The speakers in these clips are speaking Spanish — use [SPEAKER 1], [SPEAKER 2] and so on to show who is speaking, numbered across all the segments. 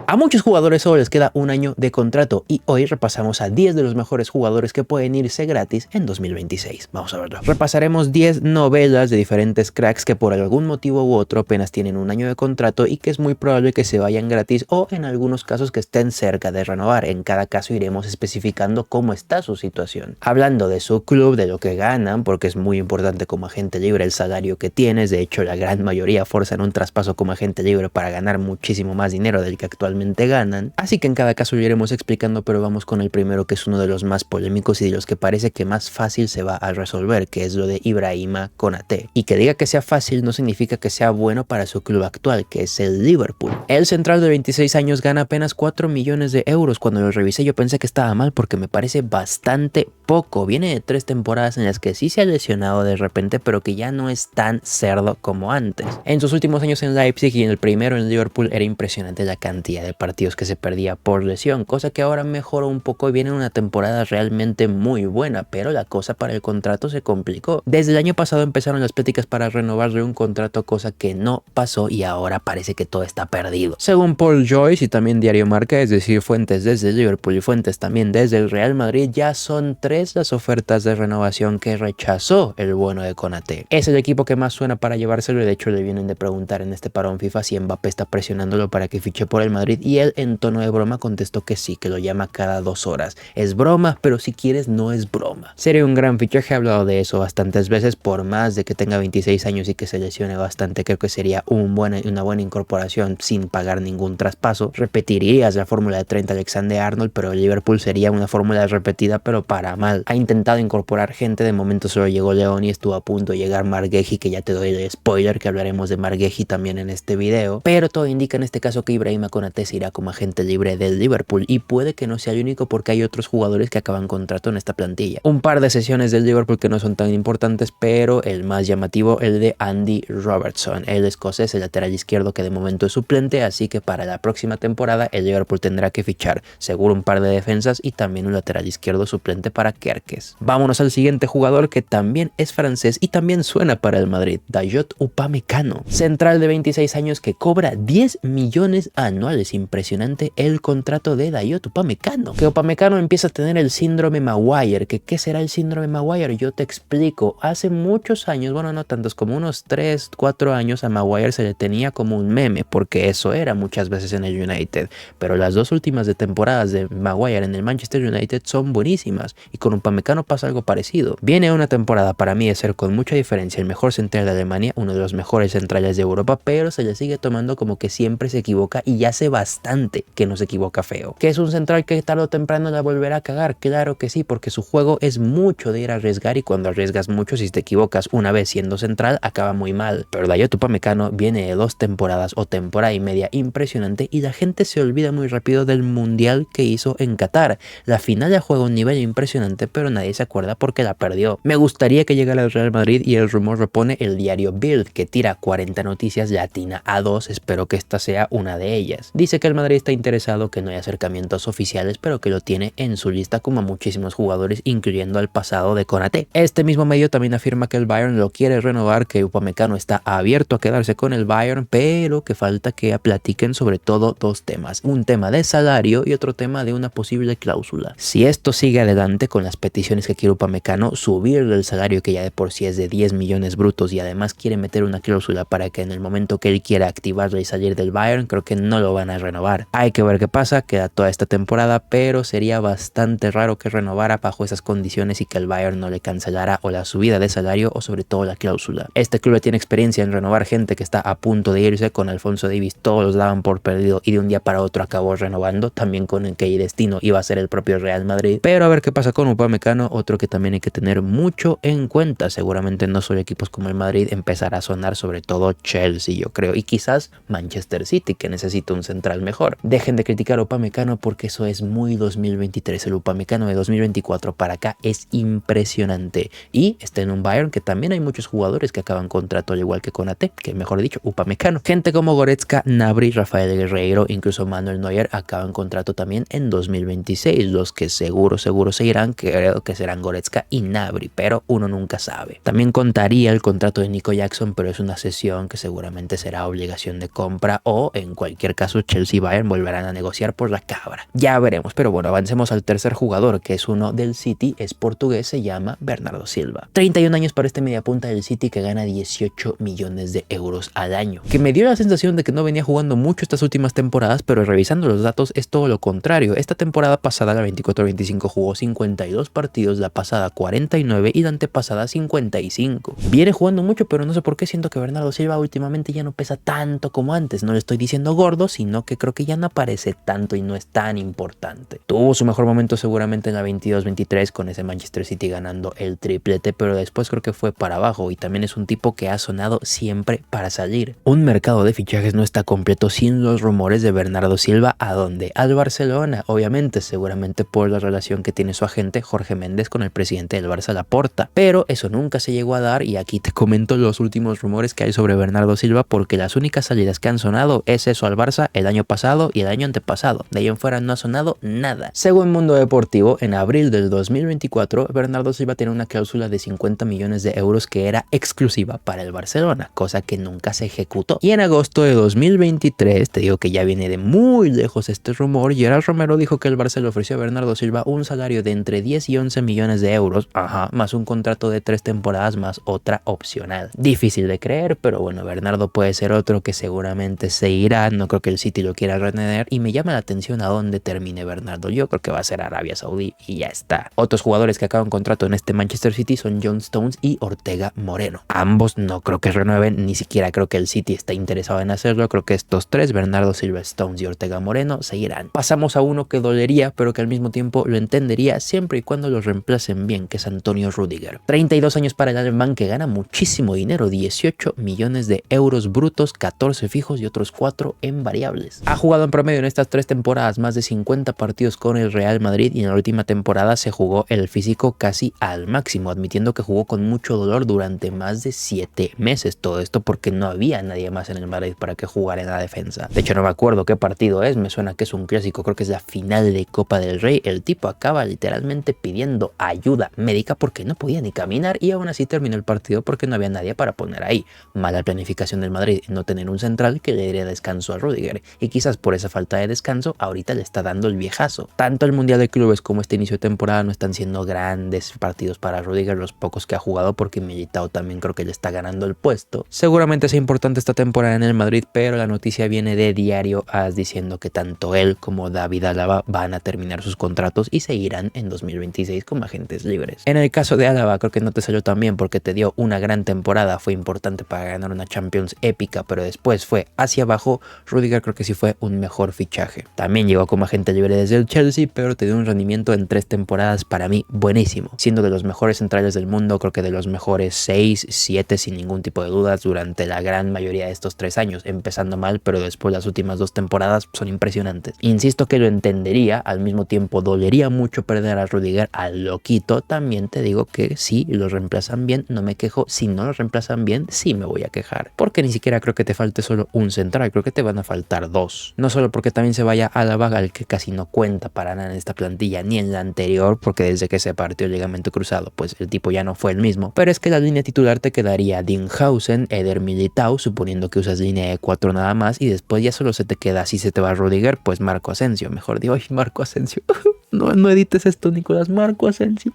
[SPEAKER 1] A muchos jugadores solo les queda un año de contrato y hoy repasamos a 10 de los mejores jugadores que pueden irse gratis en 2026. Vamos a verlo. Repasaremos 10 novelas de diferentes cracks que por algún motivo u otro apenas tienen un año de contrato y que es muy probable que se vayan gratis o en algunos casos que estén cerca de renovar. En cada caso iremos especificando cómo está su situación. Hablando de su club, de lo que ganan, porque es muy importante como agente libre el salario que tienes. De hecho, la gran mayoría forzan un traspaso como agente libre para ganar muchísimo más dinero del que actualmente ganan. Así que en cada caso lo iremos explicando, pero vamos con el primero, que es uno de los más polémicos y de los que parece que más fácil se va a resolver, que es lo de Ibrahima Konaté. Y que diga que sea fácil no significa que sea bueno para su club actual, que es el Liverpool. El central de 26 años gana apenas 4 millones de euros. Cuando lo revisé yo pensé que estaba mal porque me parece bastante poco. Viene de 3 temporadas en las que sí se ha lesionado de repente, pero que ya no es tan cerdo como antes. En sus últimos años en Leipzig y en el primero en Liverpool era impresionante la cantidad de partidos que se perdía por lesión, cosa que ahora mejoró un poco y viene una temporada realmente muy buena, pero la cosa para el contrato se complicó. Desde el año pasado empezaron las pláticas para renovarle un contrato, cosa que no pasó y ahora parece que todo está perdido. Según Paul Joyce y también Diario Marca, es decir, fuentes desde Liverpool y fuentes también desde el Real Madrid, ya son 3 las ofertas de renovación que rechazó el bueno de Konaté. Es el equipo que más suena para llevárselo y de hecho le vienen de preguntar en este parón FIFA si Mbappé está presionándolo para que fiche por el Madrid y él en tono de broma contestó que sí, que lo llama cada 2 horas. Es broma, pero si quieres no es broma. Sería un gran fichaje, he hablado de eso bastantes veces, por más de que tenga 26 años y que se lesione bastante, creo que sería una buena incorporación sin pagar ningún traspaso. Repetirías la fórmula de Trent Alexander-Arnold, pero el Liverpool sería una fórmula repetida pero para mal. Ha intentado incorporar gente, de momento solo llegó León y estuvo a punto de llegar Marc Guehi, que ya te doy el spoiler que hablaremos de Marc Guehi también en este video, pero todo indica en este caso que Ibrahima Konaté se irá como agente libre del Liverpool y puede que no sea el único porque hay otros jugadores que acaban contrato en esta plantilla. Un par de sesiones del Liverpool que no son tan importantes, pero el más llamativo, el de Andy Robertson, el escocés, el lateral izquierdo que de momento es suplente, así que para la próxima temporada el Liverpool tendrá que fichar seguro un par de defensas y también un lateral izquierdo suplente para Kerkez. Vámonos al siguiente jugador que también es francés y también suena para el Madrid, Dayot Upamecano, central de 26 años que cobra 10 millones anuales. Impresionante el contrato de Dayot Upamecano. Que Upamecano empieza a tener el síndrome Maguire. ¿Qué será el síndrome Maguire? Yo te explico. Hace muchos años, bueno, no tantos, como unos 3, 4 años a Maguire se le tenía como un meme, porque eso era muchas veces en el United, pero las 2 últimas de temporadas de Maguire en el Manchester United son buenísimas y con Upamecano pasa algo parecido. Viene una temporada para mí de ser con mucha diferencia el mejor central de Alemania, uno de los mejores centrales de Europa, pero se le sigue tomando como que siempre se equivoca y ya hace bastante que no se equivoca feo. ¿Que es un central que tarde o temprano la volverá a cagar? Claro que sí, porque su juego es mucho de ir a arriesgar y cuando arriesgas mucho, si te equivocas una vez siendo central, acaba muy mal. Pero Dayot Upamecano viene de 2 temporadas o temporada y media impresionante y la gente se olvida muy rápido del mundial que hizo en Qatar. La final ya juega a un nivel impresionante, pero nadie se acuerda porque la perdió. Me gustaría que llegara al Real Madrid y el rumor lo pone el diario Bild, que tira 40 noticias y atina a 2, espero que esta sea una de ellas. Dice que el Madrid está interesado, que no hay acercamientos oficiales, pero que lo tiene en su lista como a muchísimos jugadores, incluyendo al pasado de Konaté. Este mismo medio también afirma que el Bayern lo quiere renovar, que Upamecano está abierto a quedarse con el Bayern, pero que falta que platiquen sobre todo 2 temas, un tema de salario y otro tema de una posible cláusula. Si esto sigue adelante con las peticiones que quiere Upamecano, subirle el salario que ya de por sí es de 10 millones brutos y además quiere meter una cláusula para que en el momento que él quiera activarla y salir del Bayern, creo que no lo van a renovar. Hay que ver qué pasa, queda toda esta temporada, pero sería bastante raro que renovara bajo esas condiciones y que el Bayern no le cancelara o la subida de salario o sobre todo la cláusula. Este club tiene experiencia en renovar gente que está a punto de irse. Con Alphonso Davies todos los daban por perdido y de un día para otro acabó renovando, también con el que destino iba a ser el propio Real Madrid. Pero a ver qué pasa con Upamecano, otro que también hay que tener mucho en cuenta. Seguramente no solo equipos como el Madrid empezará a sonar, sobre todo Chelsea, yo creo, y quizás Manchester City, que necesita un central mejor. Dejen de criticar a Upamecano porque eso es muy 2023. El Upamecano de 2024 para acá es impresionante y está en un Bayern que también hay muchos jugadores que acaban contrato, al igual que Konaté, que mejor dicho, Upamecano. Gente como Goretzka, Gnabry, Rafael Guerreiro, incluso Manuel Neuer acaban contrato también en 2026. Los que seguro se irán, creo que serán Goretzka y Gnabry, pero uno nunca sabe. También contaría el contrato de Nico Jackson, pero es una cesión que seguramente será obligación de compra o en cualquier caso Chelsea y Bayern volverán a negociar por la cabra. Ya veremos, pero bueno, avancemos al tercer jugador, que es uno del City, es portugués, se llama Bernardo Silva. 31 años para este mediapunta del City que gana 18 millones de euros al año. Que me dio la sensación de que no venía jugando mucho estas últimas temporadas, pero revisando los datos es todo lo contrario. Esta temporada pasada, la 24-25, jugó 52 partidos, la pasada 49 y la antepasada 55. Viene jugando mucho, pero no sé por qué siento que Bernardo Silva últimamente ya no pesa tanto como antes. No le estoy diciendo gordo, sino que creo que ya no aparece tanto y no es tan importante. Tuvo su mejor momento seguramente en la 22-23 con ese Manchester City ganando el triplete, pero después creo que fue para abajo y también es un tipo que ha sonado siempre para salir. Un mercado de fichajes no está completo sin los rumores de Bernardo Silva. ¿A dónde? Al Barcelona, obviamente, seguramente por la relación que tiene su agente Jorge Méndez con el presidente del Barça, Laporta, pero eso nunca se llegó a dar y aquí te comento los últimos rumores que hay sobre Bernardo Silva porque las únicas salidas que han sonado es eso al Barça el año pasado y el año antepasado. De ahí en fuera no ha sonado nada. Según Mundo Deportivo, en abril del 2024, Bernardo Silva tiene una cláusula de 50 millones de euros que era exclusiva para el Barcelona, cosa que nunca se ejecutó. Y en agosto de 2023, te digo que ya viene de muy lejos este rumor, Gerard Romero dijo que el Barça le ofreció a Bernardo Silva un salario de entre 10 y 11 millones de euros, más un contrato de 3 temporadas más otra opcional. Difícil de creer, pero bueno, Bernardo puede ser otro que seguramente se irá, no creo que el City lo quiera retener y me llama la atención a dónde termine Bernardo. Yo creo que va a ser Arabia Saudí y ya está. Otros jugadores que acaban contrato en este Manchester City son John Stones y Ortega Moreno. Ambos no creo que renueven, ni siquiera creo que el City está interesado en hacerlo. Creo que estos tres, Bernardo Silva, Stones y Ortega Moreno, seguirán. Pasamos a uno que dolería, pero que al mismo tiempo lo entendería siempre y cuando los reemplacen bien, que es Antonio Rüdiger. 32 años para el alemán que gana muchísimo dinero, 18 millones de euros brutos, 14 fijos y otros 4 en variables. Ha jugado en promedio en estas 3 temporadas más de 50 partidos con el Real Madrid y en la última temporada se jugó el físico casi al máximo, admitiendo que jugó con mucho dolor durante más de 7 meses. Todo esto porque no había nadie más en el Madrid para que jugara en la defensa. De hecho, no me acuerdo qué partido es, me suena que es un clásico, creo que es la final de Copa del Rey. El tipo acaba literalmente pidiendo ayuda médica porque no podía ni caminar y aún así terminó el partido porque no había nadie para poner ahí. Mala planificación del Madrid, no tener un central que le diera descanso a Rüdiger y quizás por esa falta de descanso ahorita le está dando el viejazo. Tanto el Mundial de Clubes como este inicio de temporada no están siendo grandes partidos para Rüdiger, los pocos que ha jugado, porque Militao también creo que le está ganando el puesto. Seguramente sea importante esta temporada en el Madrid, pero la noticia viene de Diario AS diciendo que tanto él como David Alaba van a terminar sus contratos y seguirán en 2026 como agentes libres. En el caso de Alaba creo que no te salió tan bien porque te dio una gran temporada, fue importante para ganar una Champions épica, pero después fue hacia abajo. Rüdiger creo que sí fue un mejor fichaje. También llegó como agente libre desde el Chelsea, pero te dio un rendimiento en 3 temporadas para mí buenísimo, siendo de los mejores centrales del mundo, creo que de los mejores 6, 7 sin ningún tipo de dudas durante la gran mayoría de estos 3 años, empezando mal, pero después las últimas 2 temporadas son impresionantes. Insisto que lo entendería, al mismo tiempo dolería mucho perder a Rüdiger al loquito. También te digo que si los reemplazan bien, no me quejo. Si no los reemplazan bien, sí me voy a quejar, porque ni siquiera creo que te falte solo un central, creo que te van a faltar 2. No solo porque también se vaya Alaba, al que casi no cuenta para nada en esta plantilla ni en la anterior, porque desde que se partió el ligamento cruzado, pues el tipo ya no fue el mismo, pero es que la línea titular te quedaría Dinghausen, Eder Militao, suponiendo que usas línea de 4 nada más, y después ya solo se te queda, si se te va Rüdiger, pues Marco Asensio, mejor digo, ay, Marco Asensio, no edites esto, Nicolás, Marco Asensio.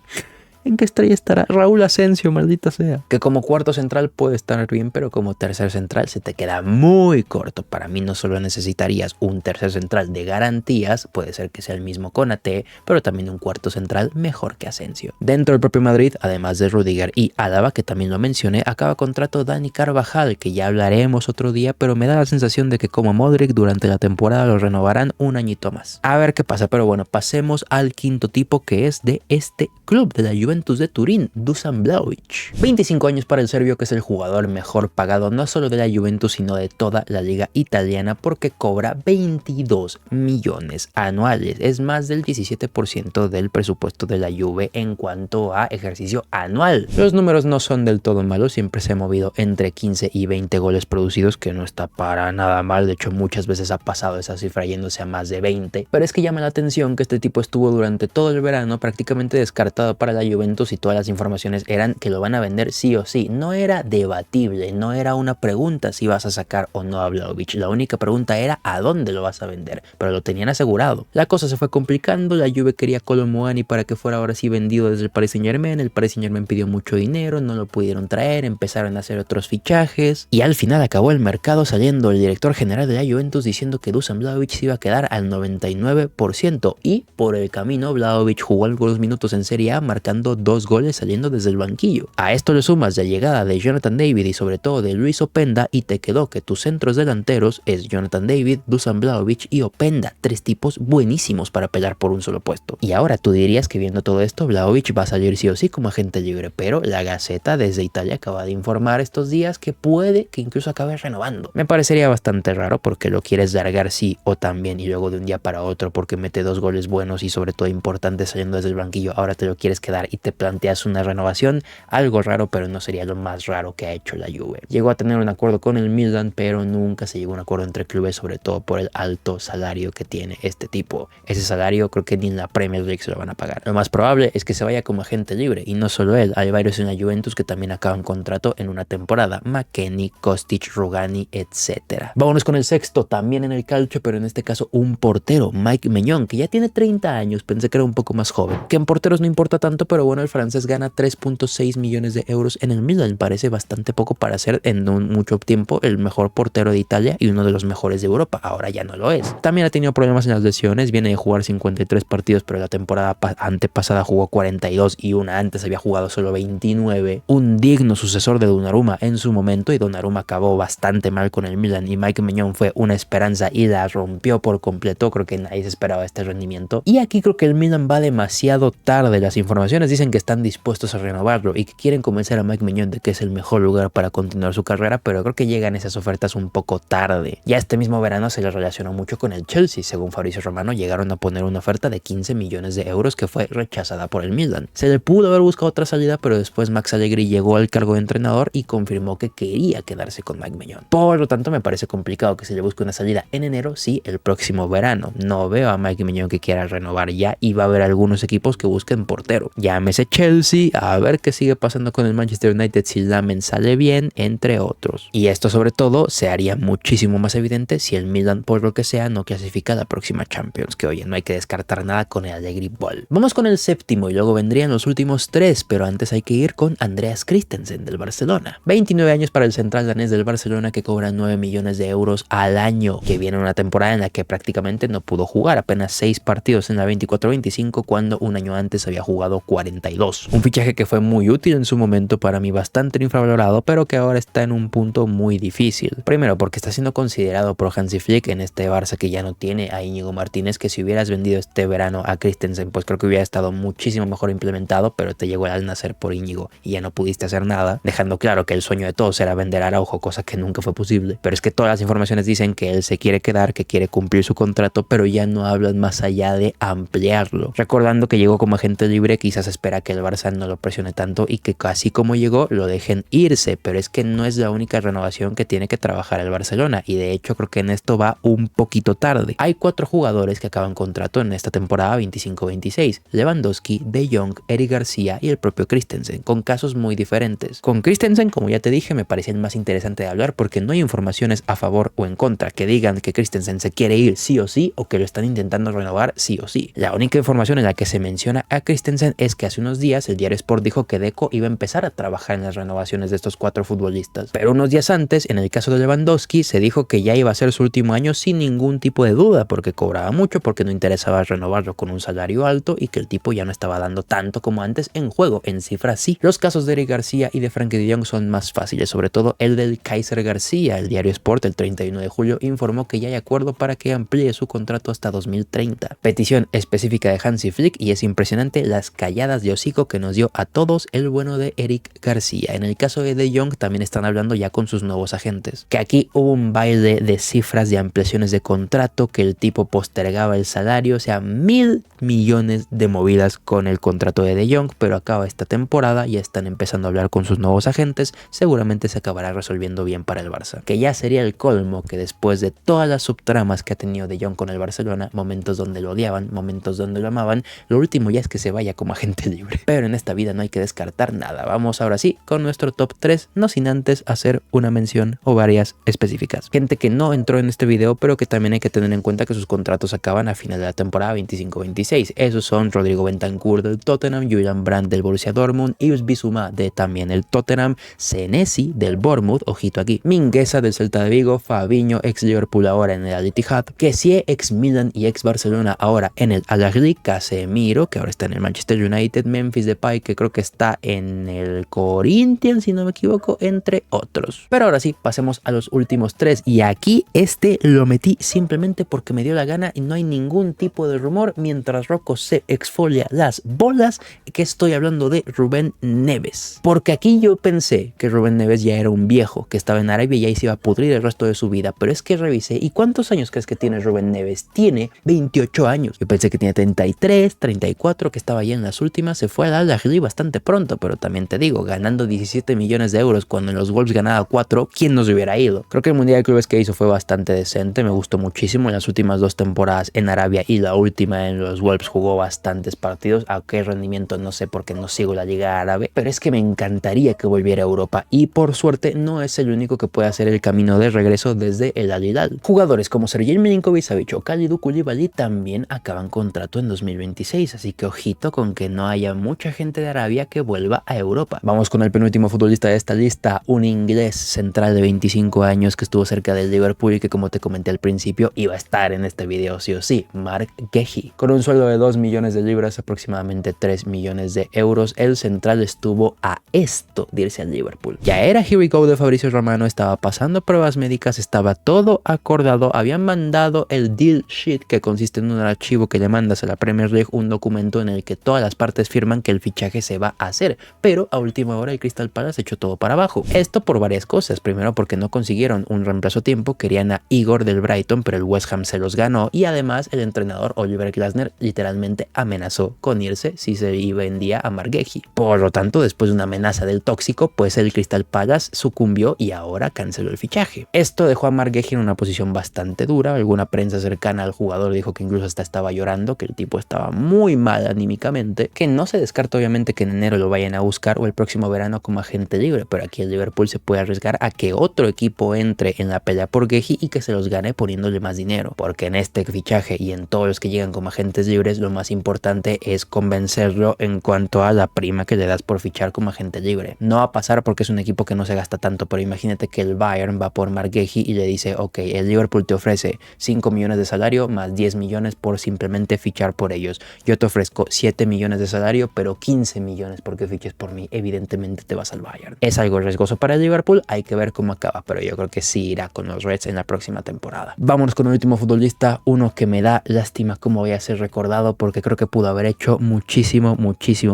[SPEAKER 1] ¿En qué estrella estará? Raúl Asensio, maldita sea. Que como cuarto central puede estar bien, pero como tercer central se te queda muy corto. Para mí no solo necesitarías un tercer central de garantías, puede ser que sea el mismo Konaté, pero también un cuarto central mejor que Asensio. Dentro del propio Madrid, además de Rüdiger y Alaba, que también lo mencioné, acaba contrato Dani Carvajal, que ya hablaremos otro día, pero me da la sensación de que como Modric durante la temporada lo renovarán un añito más. A ver qué pasa, pero bueno, pasemos al quinto tipo, que es de este club, de la Juventus de Turín, Dusan Vlahovic. 25 años para el serbio, que es el jugador mejor pagado no solo de la Juventus sino de toda la liga italiana, porque cobra 22 millones anuales, es más del 17% del presupuesto de la Juve en cuanto a ejercicio anual. Los números no son del todo malos, siempre se ha movido entre 15 y 20 goles producidos, que no está para nada mal, de hecho muchas veces ha pasado esa cifra yéndose a más de 20, pero es que llama la atención que este tipo estuvo durante todo el verano prácticamente descartado para la Juve Juventus y todas las informaciones eran que lo van a vender sí o sí. No era debatible, no era una pregunta si vas a sacar o no a Vlahovic. La única pregunta era a dónde lo vas a vender, pero lo tenían asegurado. La cosa se fue complicando, la Juve quería Kolo Muani para que fuera ahora sí vendido desde el Paris Saint-Germain. El Paris Saint-Germain pidió mucho dinero, no lo pudieron traer, empezaron a hacer otros fichajes y al final acabó el mercado saliendo el director general de la Juventus diciendo que Dusan Vlahovic se iba a quedar al 99% y por el camino Vlahovic jugó algunos minutos en Serie A marcando 2 goles saliendo desde el banquillo. A esto le sumas la llegada de Jonathan David y sobre todo de Luis Openda y te quedó que tus centros delanteros es Jonathan David, Dusan Vlahovic y Openda, 3 tipos buenísimos para pelear por un solo puesto. Y ahora tú dirías que viendo todo esto Vlahovic va a salir sí o sí como agente libre, pero la Gaceta desde Italia acaba de informar estos días que puede que incluso acabe renovando. Me parecería bastante raro porque lo quieres largar sí o también y luego de un día para otro porque mete 2 goles buenos y sobre todo importantes saliendo desde el banquillo, ahora te lo quieres quedar y te planteas una renovación. Algo raro, pero no sería lo más raro que ha hecho la Juve. Llegó a tener un acuerdo con el Milan, pero nunca se llegó a un acuerdo entre clubes, sobre todo por el alto salario que tiene este tipo. Ese salario creo que ni en la Premier League se lo van a pagar. Lo más probable es que se vaya como agente libre y no solo él, hay varios en la Juventus que también acaban contrato en una temporada. McKennie, Kostic, Rugani, etc. Vámonos con el sexto, también en el calcio, pero en este caso un portero, Mike Maignan, que ya tiene 30 años, pensé que era un poco más joven. Que en porteros no importa tanto, pero bueno, el francés gana 3.6 millones de euros en el Milan. Parece bastante poco para ser en mucho tiempo el mejor portero de Italia y uno de los mejores de Europa. Ahora ya no lo es. También ha tenido problemas en las lesiones, viene de jugar 53 partidos, pero la temporada antepasada jugó 42 y una antes había jugado solo 29. Un digno sucesor de Donnarumma en su momento y Donnarumma acabó bastante mal con el Milan y Mike Maignan fue una esperanza y la rompió por completo. Creo que nadie se esperaba este rendimiento y aquí creo que el Milan va demasiado tarde. Las informaciones dicen que están dispuestos a renovarlo y que quieren convencer a Mike Maignan de que es el mejor lugar para continuar su carrera, pero creo que llegan esas ofertas un poco tarde. Ya este mismo verano se le relacionó mucho con el Chelsea. Según Fabrizio Romano llegaron a poner una oferta de 15 millones de euros que fue rechazada por el Milan. Se le pudo haber buscado otra salida, pero después Max Allegri llegó al cargo de entrenador y confirmó que quería quedarse con Mike Maignan. Por lo tanto me parece complicado que se le busque una salida en enero, sí, el próximo verano. No veo a Mike Maignan que quiera renovar ya y va a haber algunos equipos que busquen portero. Llámese Chelsea, a ver qué sigue pasando con el Manchester United si Lamen sale bien, entre otros. Y esto sobre todo se haría muchísimo más evidente si el Milan por lo que sea no clasifica a la próxima Champions, que oye, no hay que descartar nada con el Allegri Ball. Vamos con el séptimo y luego vendrían los últimos 3, pero antes hay que ir con Andreas Christensen del Barcelona. 29 años para el central danés del Barcelona que cobra 9 millones de euros al año, que viene una temporada en la que prácticamente no pudo jugar, apenas 6 partidos en la 24-25 cuando un año antes había jugado 42. Un fichaje que fue muy útil en su momento, para mí bastante infravalorado, pero que ahora está en un punto muy difícil. Primero porque está siendo considerado por Hansi Flick en este Barça que ya no tiene a Íñigo Martínez, que si hubieras vendido este verano a Christensen pues creo que hubiera estado muchísimo mejor implementado, pero te llegó el Al Nassr por Íñigo y ya no pudiste hacer nada, dejando claro que el sueño de todos era vender a Araujo, cosa que nunca fue posible. Pero es que todas las informaciones dicen que él se quiere quedar, que quiere cumplir su contrato, pero ya no hablan más allá de ampliarlo. Recordando que llegó como agente libre, quizás espera que el Barça no lo presione tanto y que casi como llegó lo dejen irse, pero es que no es la única renovación que tiene que trabajar el Barcelona y de hecho creo que en esto va un poquito tarde. Hay 4 jugadores que acaban contrato en esta temporada 25-26: Lewandowski, De Jong, Eric García y el propio Christensen, con casos muy diferentes. Con Christensen, como ya te dije, me parecía el más interesante de hablar porque no hay informaciones a favor o en contra que digan que Christensen se quiere ir sí o sí o que lo están intentando renovar sí o sí. La única información en la que se menciona a Christensen es que hace unos días el diario Sport dijo que Deco iba a empezar a trabajar en las renovaciones de estos 4 futbolistas, pero unos días antes, en el caso de Lewandowski, se dijo que ya iba a ser su último año sin ningún tipo de duda porque cobraba mucho, porque no interesaba renovarlo con un salario alto y que el tipo ya no estaba dando tanto como antes en juego, en cifras sí. Los casos de Eric García y de Frenkie de Jong son más fáciles, sobre todo el del Kaiser García. El diario Sport el 31 de julio informó que ya hay acuerdo para que amplíe su contrato hasta 2030. Petición específica de Hansi Flick y es impresionante las calladas de hocico que nos dio a todos el bueno de Eric García. En el caso de Jong también están hablando ya con sus nuevos agentes, que aquí hubo un baile de cifras de ampliaciones de contrato, que el tipo postergaba el salario, o sea, 1.000 millones de movidas con el contrato de Jong, pero acaba esta temporada, ya están empezando a hablar con sus nuevos agentes, seguramente se acabará resolviendo bien para el Barça, que ya sería el colmo que después de todas las subtramas que ha tenido De Jong con el Barcelona, momentos donde lo odiaban, momentos donde lo amaban, lo último ya es que se vaya como agente libre. Pero en esta vida no hay que descartar nada. Vamos ahora sí con nuestro top 3, no sin antes hacer una mención o varias específicas. Gente que no entró en este video, pero que también hay que tener en cuenta que sus contratos acaban a final de la temporada 25-26. Esos son Rodrigo Bentancur del Tottenham, Julian Brandt del Borussia Dortmund, Yves Bissouma de también el Tottenham, Senesi del Bournemouth, ojito aquí, Mingueza del Celta de Vigo, Fabinho ex Liverpool ahora en el Al Ittihad, Kessie ex Milan y ex Barcelona ahora en el Al Ahly, Casemiro que ahora está en el Manchester United, Memphis Depay que creo que está en el Corinthians si no me equivoco, entre otros. Pero ahora sí, pasemos a los últimos 3 y aquí este lo metí simplemente porque me dio la gana y no hay ningún tipo de rumor mientras Rocco se exfolia las bolas que estoy hablando de Rubén Neves. Porque aquí yo pensé que Rubén Neves ya era un viejo que estaba en Arabia y ahí se iba a pudrir el resto de su vida, pero es que revisé y ¿cuántos años crees que tiene Rubén Neves? Tiene 28 años. Yo pensé que tenía 33, 34, que estaba ya en las últimas, se fue al Al Ahly bastante pronto, pero también te digo, ganando 17 millones de euros cuando en los Wolves ganaba 4, ¿quién nos hubiera ido? Creo que el Mundial de Clubes que hizo fue bastante decente, me gustó muchísimo. En las últimas 2 temporadas en Arabia y la última en los Wolves jugó bastantes partidos, a qué rendimiento no sé porque no sigo la liga árabe, pero es que me encantaría que volviera a Europa y por suerte no es el único que puede hacer el camino de regreso desde el Al Hilal. Jugadores como Sergej Milinkovic-Savic o Kalidou Koulibaly también acaban contrato en 2026, así que ojito con que no haya mucha gente de Arabia que vuelva a Europa. Vamos con el penúltimo futbolista de esta lista, un inglés central de 25 años que estuvo cerca del Liverpool y que, como te comenté al principio, iba a estar en este video sí o sí, Marc Guéhi. Con un sueldo de 2 millones de libras, aproximadamente 3 millones de euros, el central estuvo a esto de irse al Liverpool. Ya era Here We Go de Fabrizio Romano, estaba pasando pruebas médicas, estaba todo acordado, habían mandado el deal sheet, que consiste en un archivo que le mandas a la Premier League, un documento en el que todas las partes firman que el fichaje se va a hacer, pero a última hora el Crystal Palace echó todo para abajo. Esto por varias cosas, primero porque no consiguieron un reemplazo a tiempo, querían a Igor del Brighton, pero el West Ham se los ganó y además el entrenador Oliver Glasner literalmente amenazó con irse si se vendía a Marc Guéhi. Por lo tanto, después de una amenaza del tóxico, pues el Crystal Palace sucumbió y ahora canceló el fichaje. Esto dejó a Marc Guéhi en una posición bastante dura. Alguna prensa cercana al jugador dijo que incluso hasta estaba llorando, que el tipo estaba muy mal anímicamente, que no se descarta obviamente que en enero lo vayan a buscar o el próximo verano como agente libre, pero aquí el Liverpool se puede arriesgar a que otro equipo entre en la pelea por Guéhi y que se los gane poniéndole más dinero, porque en este fichaje y en todos los que llegan como agentes libres lo más importante es convencerlo en cuanto a la prima que le das por fichar como agente libre. No va a pasar porque es un equipo que no se gasta tanto, pero imagínate que el Bayern va por Marc Guéhi y le dice, ok, el Liverpool te ofrece 5 millones de salario más 10 millones por simplemente fichar por ellos. Yo te ofrezco 7 millones de salario, pero 15 millones porque fiches por mí. Evidentemente te vas al Bayern. Es algo riesgoso para el Liverpool, hay que ver cómo acaba, pero yo creo que sí irá con los Reds en la próxima temporada. Vámonos con el último futbolista, uno que me da lástima cómo voy a ser recordado porque creo que pudo haber hecho muchísimo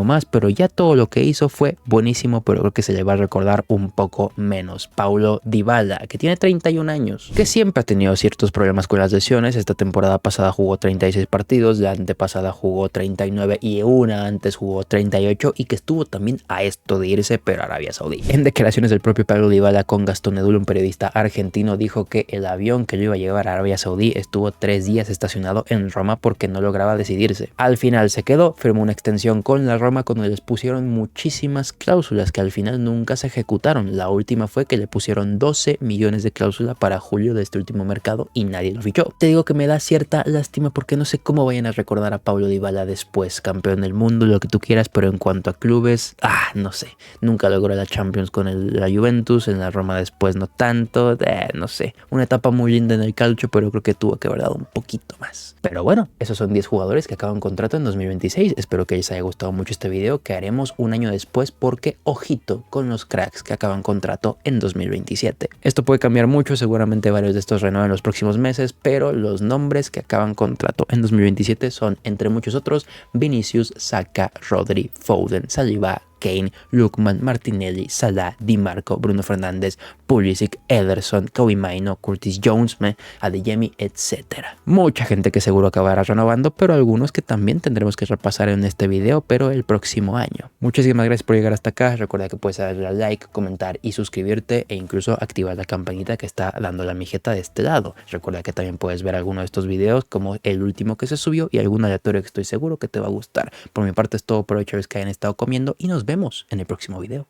[SPEAKER 1] más, pero ya todo lo que hizo fue buenísimo, pero creo que se le va a recordar un poco menos. Paulo Dybala, que tiene 31 años, que siempre ha tenido ciertos problemas con las lesiones. Esta temporada pasada jugó 36 partidos, la antepasada jugó 39 y una antes jugó 38 y que estuvo también a esto de irse pero a Arabia Saudí. En declaraciones del propio Paulo Dybala con Gastón Edul, un periodista argentino, dijo que el avión que lo iba a llevar a Arabia Saudí estuvo 3 días estacionado en Roma porque no lograba decidirse. Al final se quedó, firmó una extensión con la Roma cuando les pusieron muchísimas cláusulas que al final nunca se ejecutaron. La última fue que le pusieron 12 millones de cláusula para julio de este último mercado y nadie lo fichó. Te digo que me da cierta lástima porque no sé cómo vayan a recordar a Paulo Dybala después, campeón del mundo, lo que tú quieras, pero en cuanto a clubes, no sé, nunca logró la Champions con la Juventus, en la Roma después no tanto, no sé, una etapa muy linda en el calcio, pero creo que tuvo que haber dado un poquito más. Pero bueno, esos son 10 jugadores que acaban contrato en 2026, espero que les haya gustado mucho este video que haremos un año después porque ojito con los cracks que acaban contrato en 2027. Esto puede cambiar mucho, seguramente varios de estos renuevan en los próximos meses, pero los nombres que acaban contrato en 2027 son, entre muchos otros, Vinicius, Saka, Rodri, Foden, Saliba, Kane, Lookman, Martinelli, Salah, Di Marco, Bruno Fernández, Pulisic, Ederson, Kobe Mainoo, Curtis Jones, Adeyemi, etc. Mucha gente que seguro acabará renovando, pero algunos que también tendremos que repasar en este video, pero el próximo año. Muchísimas gracias por llegar hasta acá. Recuerda que puedes darle a like, comentar y suscribirte, e incluso activar la campanita que está dando la mijeta de este lado. Recuerda que también puedes ver alguno de estos videos como el último que se subió y algún aleatorio que estoy seguro que te va a gustar. Por mi parte es todo, por hoy, chavales, que hayan estado comiendo y nos vemos en el próximo video.